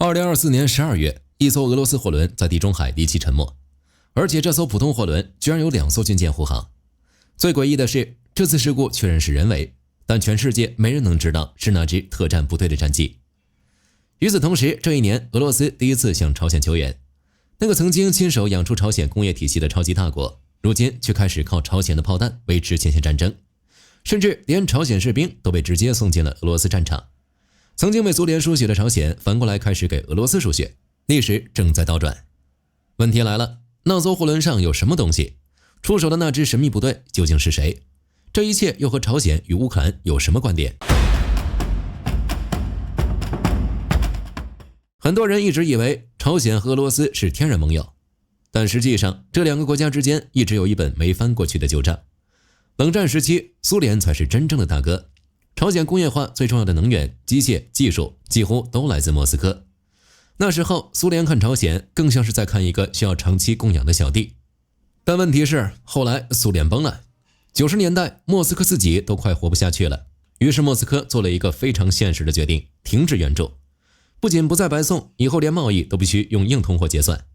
2024年12月，一艘俄羅斯貨輪在地中海离奇沉没，而且這艘普通貨輪居然有2艘軍艦護航。最詭異的是，這次事故確認是人為，但全世界沒人能知道是哪支特戰部隊的戰機。與此同時，這一年俄羅斯第一次向朝鮮求援，那個曾經親手養出朝鮮工業體系的超級大國，如今卻開始靠朝鮮的炮彈維持前線戰爭，甚至連朝鮮士兵都被直接送進了俄羅斯戰場。曾經被蘇聯輸血的朝鮮反過來開始給俄羅斯輸血，歷史正在倒轉。問題來了，那艘貨輪上有什麼東西？出手的那支神秘部隊究竟是誰？這一切又和朝鮮與烏克蘭有什麼關聯？很多人一直以為朝鮮和俄羅斯是天然盟友，但實際上這兩個國家之間一直有一本沒翻過去的舊賬。冷戰時期，蘇聯才是真正的大哥，朝鮮工業化最重要的能源、機械、技術幾乎都來自莫斯科。那時候蘇聯看朝鮮更像是在看一個需要長期供養的小弟。但問題是，後來蘇聯崩了，90年代莫斯科自己都快活不下去了，於是莫斯科做了一個非常現實的決定，停止援助。不僅不再白送，以後連貿易都必須用硬通貨結算。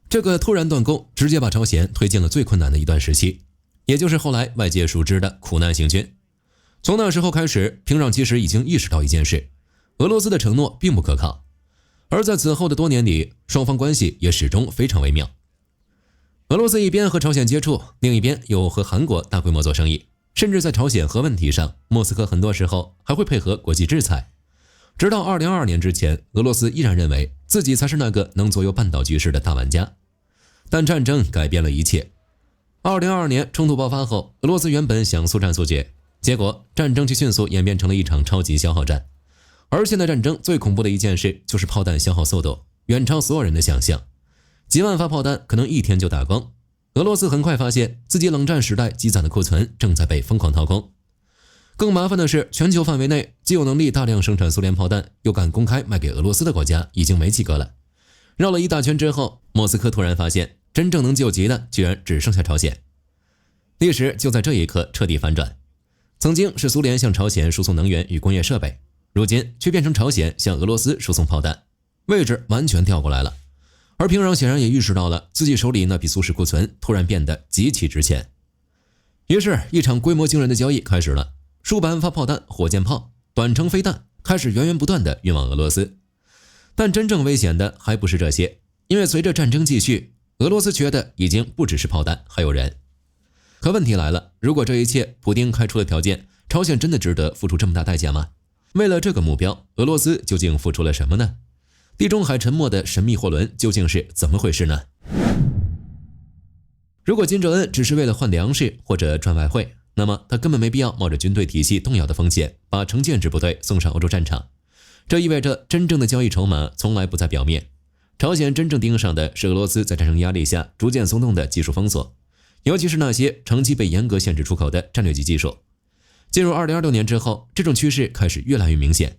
這個突然斷供直接把朝鮮推進了最困難的一段時期，也就是後來外界熟知的苦難行軍。從那時候開始，平壤其實已經意識到一件事，俄羅斯的承諾並不可靠。而在此後的多年裡，雙方關係也始終非常微妙。俄羅斯一邊和朝鮮接觸，另一邊又和韓國大規模做生意，甚至在朝鮮核問題上，莫斯科很多時候還會配合國際制裁。直到2022年之前，俄羅斯依然認為自己才是那個能左右半島局勢的大玩家。但戰爭改變了一切。2022年衝突爆發後，俄羅斯原本想速戰速決，結果戰爭卻迅速演變成了一場超級消耗戰。而現在戰爭最恐怖的一件事就是炮彈消耗速度遠超所有人的想象，幾萬發炮彈可能一天就打光。俄羅斯很快發現自己冷戰時代積攢的庫存正在被瘋狂掏空。更麻煩的是，全球範圍內既有能力大量生產蘇聯炮彈，又敢公開賣給俄羅斯的國家已經沒幾個了。繞了一大圈之後，莫斯科突然發現，真正能救急的居然只剩下朝鮮。歷史就在這一刻徹底反轉。曾經是蘇聯向朝鮮輸送能源與工業設備，如今卻變成朝鮮向俄羅斯輸送炮彈，位置完全調過來了。而平壤顯然也意識到了自己手裡那筆蘇式庫存突然變得極其值錢。於是一場規模驚人的交易開始了，數百萬發炮彈、火箭炮、短程飛彈開始源源不斷地運往俄羅斯。但真正危險的還不是這些，因為隨着戰爭繼續，俄羅斯缺的已經不只是炮彈，還有人。可問題來了，如果這一切普丁開出的條件，朝鮮真的值得付出這麼大代價嗎？為了這個目標，俄羅斯究竟付出了什麼呢？地中海沉沒的神秘貨輪究竟是怎麼回事呢？如果金正恩只是為了換糧食或者賺外匯，那麼他根本沒必要冒着軍隊體系動搖的風險，把成建制部隊送上歐洲戰場。這意味着真正的交易籌碼從來不在表面。朝鮮真正盯上的是俄羅斯在戰爭壓力下逐漸鬆動的技術封鎖，尤其是那些長期被嚴格限制出口的戰略級技術。進入2026年之後，這種趨勢開始越來越明顯。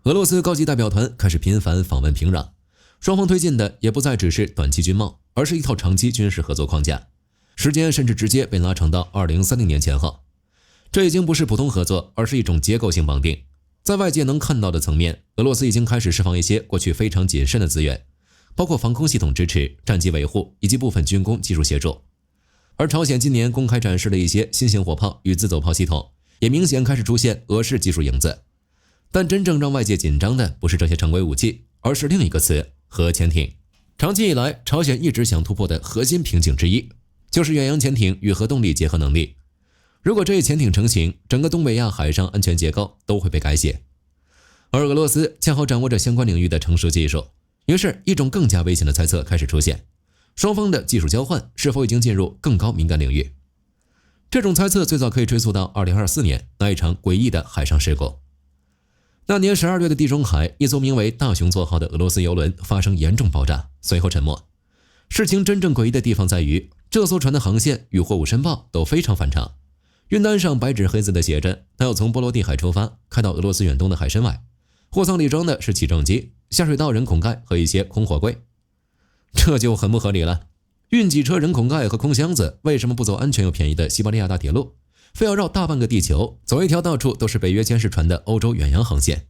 俄羅斯高級代表團開始頻繁訪問平壤，雙方推進的也不再只是短期軍貿，而是一套長期軍事合作框架，時間甚至直接被拉長到2030年前後。這已經不是普通合作，而是一種結構性綁定。在外界能看到的層面，俄羅斯已經開始釋放一些過去非常謹慎的資源，包括防空系統支持、戰機維護以及部分軍工技術協助。而朝鮮今年公開展示的一些新型火炮與自走炮系統，也明顯開始出現俄式技術影子。但真正讓外界緊張的不是這些常規武器，而是另一個詞——核潛艇。長期以來，朝鮮一直想突破的核心瓶頸之一，就是遠洋潛艇與核動力結合能力。如果这一潛艇成型，整個東北亞海上安全結構都會被改寫。而俄羅斯恰好掌握着相關領域的成熟技術，於是一種更加危險的猜測開始出現：雙方的技術交換是否已經進入更高敏感領域？這種猜測最早可以追溯到2024年那一場詭異的海上事故。那年12月的地中海，一艘名為大熊座號的俄羅斯郵輪發生嚴重爆炸，隨後沉沒。事情真正詭異的地方在於，這艘船的航線與貨物申報都非常反常。運單上白紙黑字的寫着，它要從波羅的海出發，開到俄羅斯遠東的海參崴。貨艙裡裝的是起重機、下水道人孔蓋和一些空貨櫃。這就很不合理了。運幾車人孔蓋和空箱子，為什麼不走安全又便宜的西伯利亞大鐵路，非要繞大半個地球，走一條到處都是北約監視船的歐洲遠洋航線？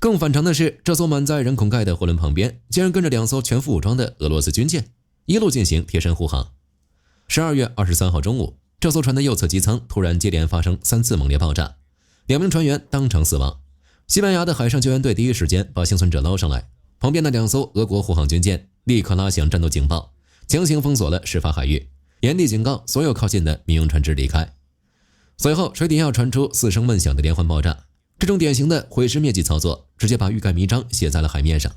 更反常的是，這艘滿載人孔蓋的貨輪旁邊竟然跟着2艘全副武裝的俄羅斯軍艦，一路進行貼身護航。12月23號中午，這艘船的右側機艙突然接連發生3次猛烈爆炸，2名船員當場死亡。西班牙的海上救援隊第一時間把幸存者撈上來，旁邊的2艘俄國護航軍艦立刻拉響戰鬥警報，強行封鎖了事發海域，嚴厲警告所有靠近的民用船只離開。隨後，水底下傳出4聲悶響的連環爆炸，這種典型的毀屍滅跡操作，直接把欲蓋彌彰寫在了海面上。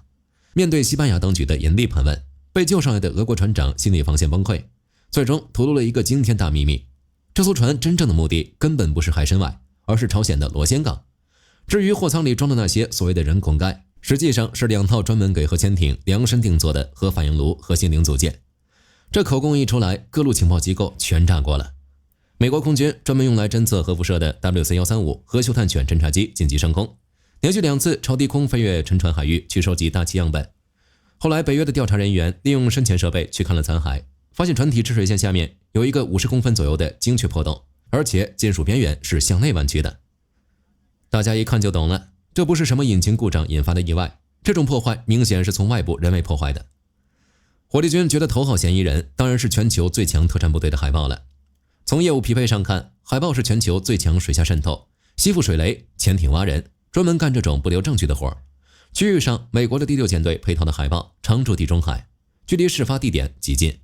面對西班牙當局的嚴厲盤問，被救上來的俄國船長心理防線崩潰，最終吐露了一個驚天大秘密：這艘船真正的目的根本不是海参崴，而是朝鮮的羅先港。至於貨艙裡装的那些所謂的人孔蓋，實際上是2套專門給核潛艇量身定做的核反應爐核心零組件。這口供一出來，各路情報機構全炸鍋了。美國空軍專門用來偵測核輻射的 WC-135 核嗅探犬偵察機緊急升空，連續2次朝低空飛越沉船海域去收集大气樣本。後來北約的調查人員利用深潛設備去看了殘骸，發現船體治水線下面有一個50公分左右的精確破洞，而且金屬邊緣是向內彎曲的。大家一看就懂了，這不是什麼引擎故障引發的意外，這種破壞明顯是從外部人為破壞的。火力軍覺得頭號嫌疑人當然是全球最強特戰部隊的海豹了。從業務匹配上看，海豹是全球最強水下滲透、吸附水雷、潛艇挖人，專門幹這種不留證據的活。區域上，美國的第6艦隊配套的海豹常駐地中海，距離事發地點極近。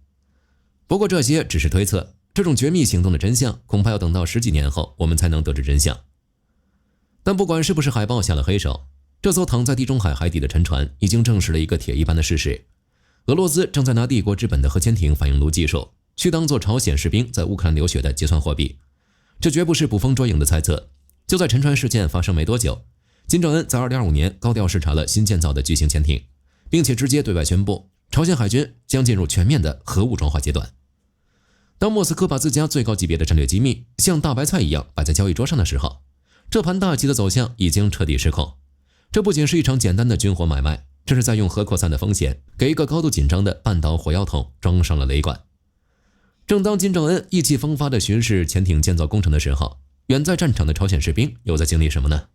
不過這些只是推測，這種絕密行動的真相恐怕要等到10幾年後我們才能得知真相。但不管是不是海豹下了黑手，這艘躺在地中海海底的沉船已經證實了一個鐵一般的事實：俄羅斯正在拿帝国之本的核潛艇反應爐技術去當作朝鮮士兵在烏克蘭流血的結算貨幣。這絕不是捕風捉影的猜測。就在沉船事件發生沒多久，金正恩在2025年高調視察了新建造的巨型潛艇，並且直接對外宣布，朝鮮海軍將進入全面的核武裝化階段。當莫斯科把自家最高級別的戰略機密像大白菜一樣擺在交易桌上的時候，這盤大棋的走向已經徹底失控。這不僅是一場簡單的軍火買賣，這是在用核擴散的風險給一個高度緊張的半島火藥桶裝上了雷管。正當金正恩意氣風發地巡視潛艇建造工程的時候，遠在戰場的朝鮮士兵又在經歷什麼呢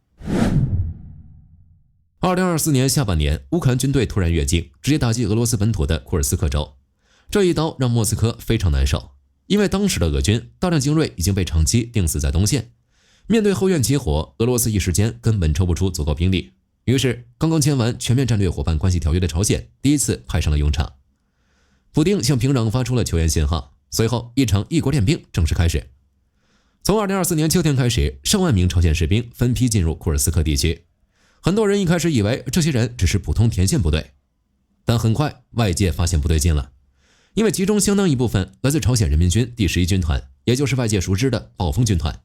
？2024年下半年，烏克蘭軍隊突然越境，直接打擊俄羅斯本土的庫爾斯克州。這一刀讓莫斯科非常難受，因為當時的俄軍大量精銳已經被長期釘死在東線。面對後院起火，俄羅斯一時間根本抽不出足夠兵力，於是剛剛簽完全面戰略夥伴關係條約的朝鮮第一次派上了用場。普丁向平壤發出了求援信號，隨後一場异国練兵正式開始。從2024年秋天開始，上萬名朝鮮士兵分批進入庫爾斯克地區。很多人一開始以為這些人只是普通田線部隊，但很快外界發現不對勁了，因為其中相当一部分來自朝鮮人民軍第11軍團，也就是外界熟知的暴風軍團。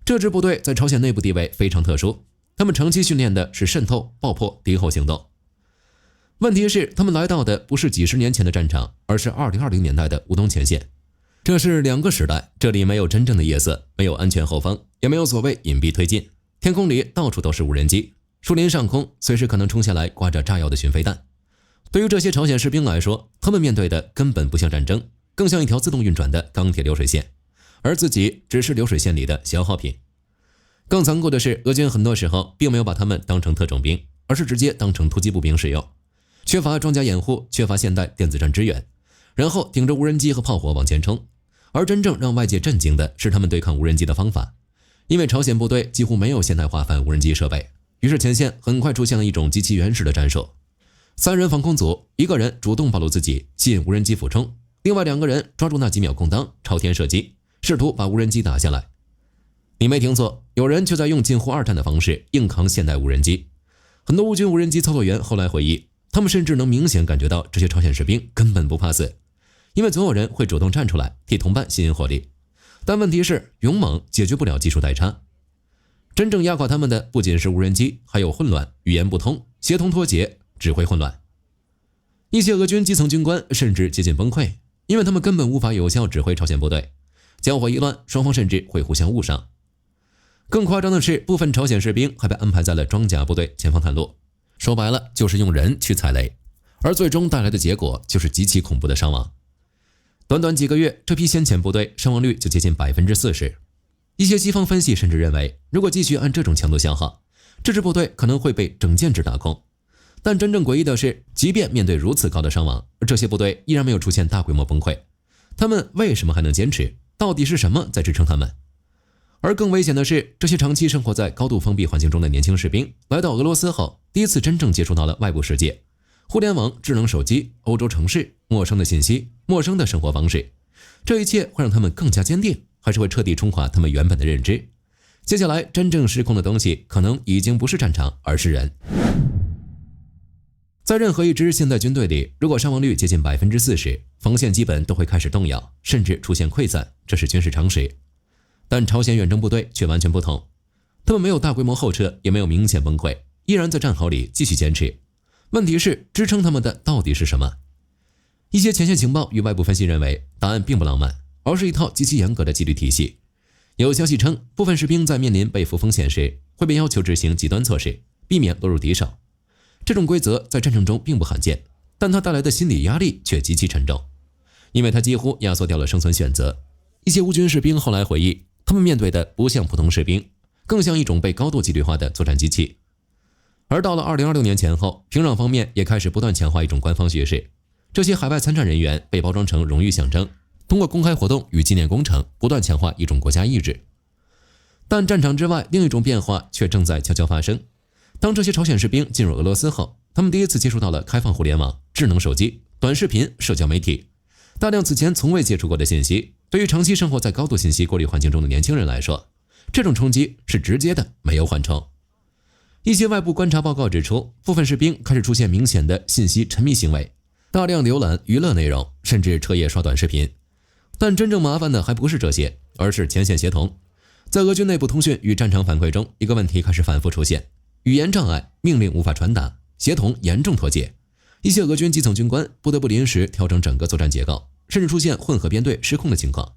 這支部隊在朝鮮內部地位非常特殊，他們長期訓練的是滲透、爆破、敌後行動。問題是，他們來到的不是幾十年前的戰場，而是2020年代的烏東前線。這是2個時代，這裡沒有真正的夜色，沒有安全後方，也沒有所謂隱蔽推進。天空裡到處都是無人機，樹林上空隨時可能衝下來掛着炸藥的巡飛彈。對於這些朝鮮士兵來說，他們面對的根本不像戰爭，更像一條自動運轉的鋼鐵流水線，而自己只是流水線裡的消耗品。更殘酷的是，俄軍很多時候並沒有把他們當成特種兵，而是直接当成突擊步兵使用。缺乏裝甲掩護，缺乏現代電子戰支援，然後頂着無人機和炮火往前衝。而真正讓外界震驚的是他們對抗无人機的方法，因為朝鮮部隊几乎沒有現代化反無人機設備，於是前線很快出現了一種極其原始的戰術：3人防空組，1個人主動暴露自己，吸引無人機俯衝，另外2個人抓住那幾秒空檔，朝天射擊，試圖把無人機打下來。你沒聽錯，有人就在用近乎2戰的方式硬扛現代無人機。很多烏軍無人機操作員後來回憶，他們甚至能明顯感覺到這些朝鮮士兵根本不怕死，因為總有人會主動站出來替同伴吸引火力。但問題是，勇猛解決不了技術代差。真正壓垮他們的不僅是無人機，還有混亂、語言不通、協同脫節、指揮混亂。一些俄軍基層軍官甚至接近崩潰，因為他們根本無法有效指揮朝鮮部隊，交火一亂，雙方甚至會互相誤傷。更誇張的是，部分朝鮮士兵還被安排在了裝甲部隊前方探路，說白了就是用人去踩雷，而最終帶來的結果就是極其恐怖的傷亡。短短幾個月，這批先遣部隊傷亡率就接近40%。一些西方分析甚至認為，如果繼續按這種強度消耗，這支部隊可能會被整建制打空。但真正詭異的是，即便面对如此高的傷亡，這些部隊依然沒有出現大規模崩潰。他們為什麼還能堅持？到底是什麼在支撐他們？而更危險的是，這些長期生活在高度封閉環境中的年輕士兵來到俄羅斯後，第一次真正接觸到了外部世界，互聯網、智能手機、歐洲城市、陌生的信息、陌生的生活方式。這一切会讓他們更加堅定，還是會徹底衝垮他們原本的認知？接下來真正失控的東西，可能已經不是戰場，而是人。在任何一支现代軍隊裡，如果傷亡率接近 40%， 防線基本都會開始動搖，甚至出現潰散，這是軍事常識。但朝鮮遠征部隊卻完全不同，他們沒有大規模後撤，也沒有明顯崩潰，依然在戰壕裡繼續堅持。問題是，支撐他們的到底是什麼？一些前線情報與外部分析認為，答案並不浪漫，而是一套極其嚴格的紀律體系。有消息稱，部分士兵在面臨被俘風險時，會被要求執行極端措施，避免落入敵手。這種規則在戰爭中並不罕見，但它帶來的心理壓力卻極其沉重，因為它幾乎壓縮掉了生存選擇。一些烏軍士兵後來回憶，他們面對的不像普通士兵，更像一種被高度紀律化的作戰機器。而到了2026年前後，平壤方面也開始不斷強化一種官方敘事，這些海外參戰人員被包裝成榮譽象徵，通過公開活動與紀念工程，不斷強化一種國家意志。但戰場之外，另一種變化卻正在悄悄發生。當這些朝鮮士兵進入俄羅斯後，他們第一次接觸到了開放互聯網、智能手機、短視頻、社交媒体，大量此前從未接觸過的信息。對於長期生活在高度信息过濾環境中的年輕人來說，這種衝擊是直接的，沒有緩衝。一些外部觀察報告指出，部分士兵開始出現明顯的信息沉迷行為，大量瀏覽娛樂內容，甚至徹夜刷短視頻。但真正麻煩的還不是這些，而是前線協同。在俄軍內部通訊與戰場反饋中，一個問題開始反覆出現：語言障礙，命令無法傳達，協同嚴重脫節。一些俄軍基層軍官不得不臨時調整整個作戰結構，甚至出現混合編隊失控的情況。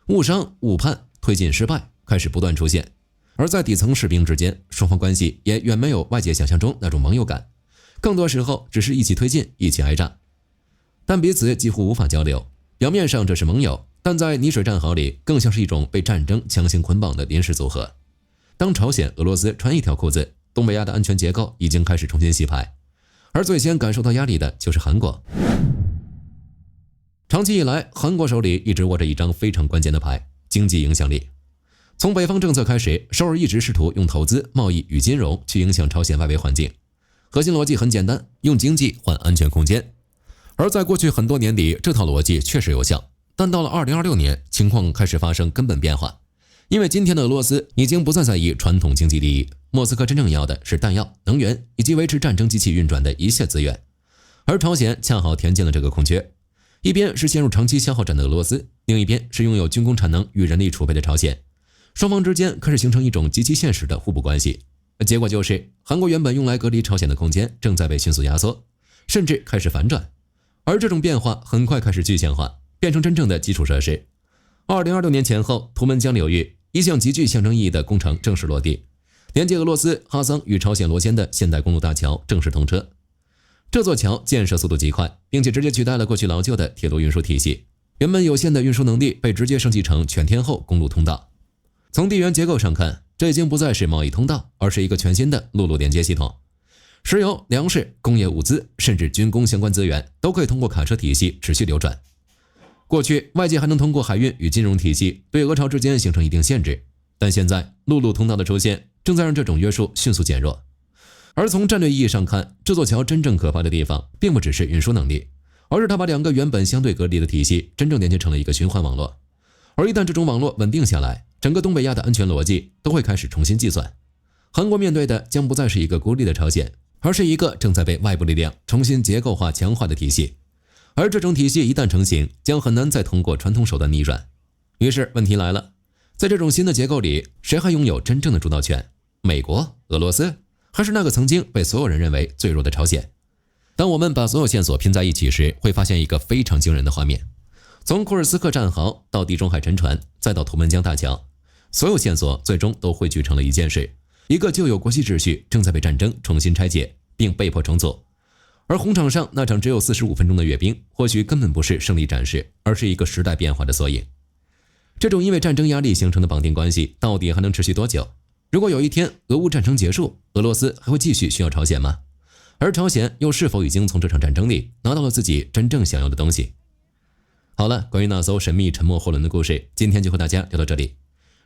誤傷、誤判、推進失敗開始不斷出現。而在底層士兵之間，雙方關係也遠沒有外界想象中那種盟友感，更多時候只是一起推進，一起挨炸。但彼此幾乎無法交流。表面上這是盟友，但在泥水戰壕裡更像是一種被戰爭強行捆綁的臨時組合。當朝鮮、俄羅斯穿一條褲子，東北亞的安全結構已經開始重新洗牌，而最先感受到壓力的就是韓國。長期以來，韓國手裡一直握着一張非常關鍵的牌——經濟影響力。從北方政策開始，首爾一直試圖用投資、貿易與金融去影響朝鮮外圍環境。核心邏輯很簡單，用經濟換安全空間。而在過去很多年裡，這套邏輯確實有效。但到了2026年，情況開始發生根本變化。因為今天的俄羅斯已經不再在意傳統經濟利益，莫斯科真正要的是彈藥、能源以及維持戰爭機器運轉的一切資源。而朝鮮恰好填進了這個空缺。一邊是陷入長期消耗戰的俄羅斯，另一邊是擁有軍工產能與人力儲備的朝鮮。雙方之間開始形成一種極其現實的互補關係，結果就是韓國原本用來隔離朝鮮的空間正在被迅速壓縮，甚至開始反轉。而這種變化很快開始具象化，變成真正的基礎設施。2026年前後，圖們江流域一項極具象徵意義的工程正式落地，連接俄羅斯哈桑與朝鮮羅先的現代公路大橋正式通車。這座橋建設速度極快，並且直接取代了過去老舊的鐵路運輸體系，原本有限的運輸能力被直接升級成全天候公路通道。從地緣結構上看，這已經不再是貿易通道，而是一個全新的陸路連接系統。石油、糧食、工業物資，甚至軍工相關資源，都可以通過卡車體系持續流轉。過去，外界還能通過海運與金融體系對俄朝之間形成一定限制，但現在陸路通道的出現，正在讓這種約束迅速減弱。而從戰略意義上看，這座橋真正可怕的地方，並不只是運輸能力，而是它把兩個原本相對隔離的體系真正連接成了一個循環網絡。而一旦這種網絡穩定下來，整個東北亞的安全邏輯都會開始重新計算。韓國面對的將不再是一個孤立的朝鮮，而是一個正在被外部力量重新結構化強化的體系。而這種體系一旦成型，將很難再通過傳統手段逆轉。於是問題來了，在這種新的結構裡，誰還擁有真正的主導權？美國、俄羅斯，還是那個曾經被所有人認為最弱的朝鮮？當我們把所有線索拼在一起時，會發現一個非常驚人的畫面。從庫爾斯克戰壕到地中海沉船，再到圖們江大橋，所有線索最終都匯聚成了一件事：一個舊有國際秩序正在被戰爭重新拆解，並被迫重組。而紅場上那場只有45分鐘的閱兵，或許根本不是勝利展示，而是一個時代變化的縮影。這種因為戰爭壓力形成的綁定關係，到底還能持續多久？如果有一天俄烏戰爭結束，俄羅斯還會繼續需要朝鮮嗎？而朝鮮又是否已經從這場戰爭裡拿到了自己真正想要的東西？好了，關於那艘神秘沉沒貨輪的故事，今天就和大家聊到這裡。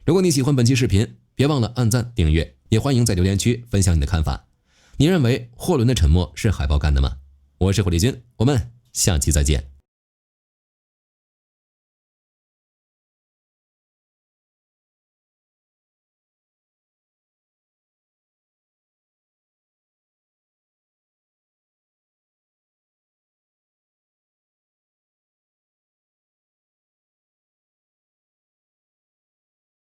如果你喜歡本期視頻，別忘了按讚訂閱，也歡迎在留言區分享你的看法。你認為貨輪的沉沒是海豹幹的嗎？我是火力軍，我們下期再見。